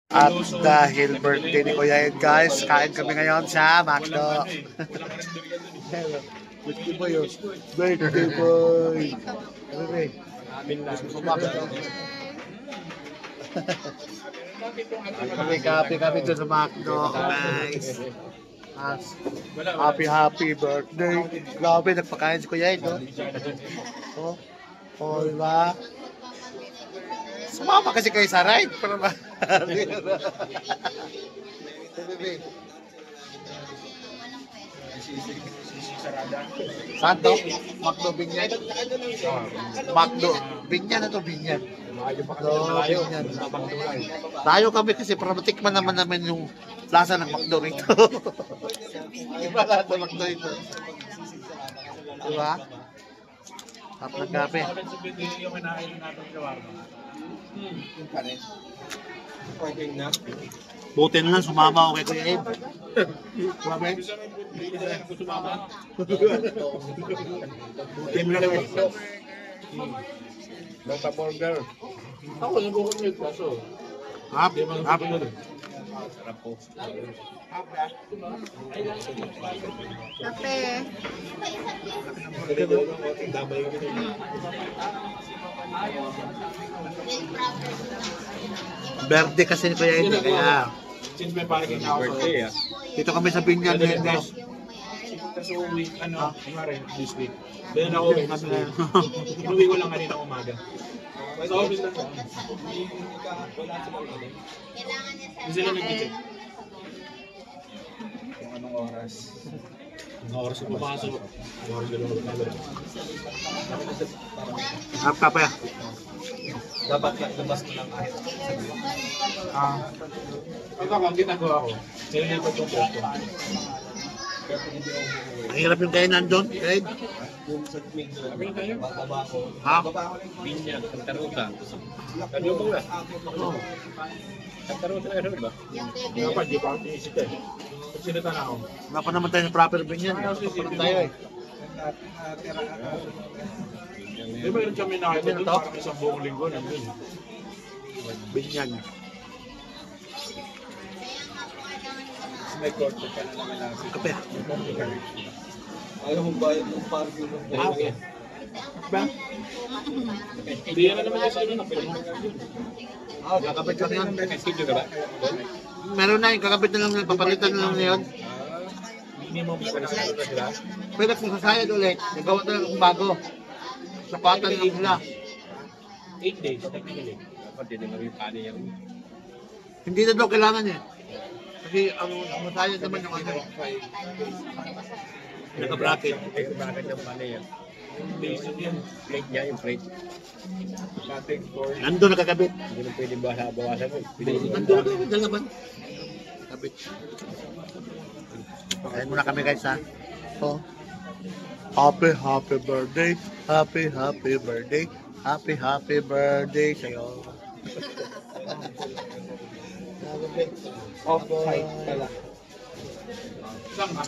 At dahil birthday ni Kuya Ed, guys, kain kami ngayon sa McDo. Birthday boy, oh. Birthday boy. Kami doon sa McDo, guys. Happy birthday. Grabe, nagpakain si Kuya Ed, oh. Oh, diba? Sumama kasi kayo sa ride para ba? Santo? Macdo Binyan? Macdo Binyan na to, Binyan. Binyan. Tayo kami kasi para matikman naman namin yung lasa ng Macdo rito. Iba lahat ng Macdo rito. Diba? Tap ng kape. Buti na lang, sumama ako kay Kuya Ed. Sumama? Buti na lang. Basta burger. Ako nag-commute kaso. Hap. Sarap po. Kape. Birthday kasi ni Kuya Ed, kaya Since may parking na ako birthday, dito kami sa Binyan ngayon, guys. Kasi uwi, kumari, this week. Then ako uwi, inuwi ko lang kanina umaga. Sa office lang. Hindi sila nag-check. Kung anong oras. Anong oras yung pumasok. Anong oras yung Hap kape. dapat labas ko lang kahit ito ang ginagawa ko. Nililipat yung post ko. Ang hirap yung kayo nandun, Ed. Sabi na tayo. Ha? Binyan, Kantaruta. Kadubang na. Kantaruta na rin ba? Dapat, di pa ako tinisip eh. Pagsinita na ako. Wala pa naman tayo sa proper Binyan. Papalang tayo eh. Di ba yun kami nakita doon parang isang buong linggo nandun. Binyan. May court ka na naman lang. Kape. Ayaw mong bayad ng parking. Okay. Ba? Hindi yan na naman yung sa'yo na film. Kakabit lang yun. Studio ka ba? Meron na yun, kakabit na lang, papalitan na lang na yun. Minimum sa nasasara sila. Pero kung sasayad ulit, nagawa na lang kung bago. Sapatan lang sila. 8 days, technically. Dapat din naman yung kani yan. Hindi na daw kailangan eh. Kasi ang masayad naman yung ano. Naka-bracket. Naka-bracket ng kani yan. Basic yan. Plate niya, yung plate. Cutting for... Nandun nakakabit. Hindi na pwede bawasan mo. Nandun na, dalaman. Kabit. Kain muna kami guys ha. Oh. Happy birthday. Happy birthday. Happy birthday sa'yo. Off-site pala. Saan ka?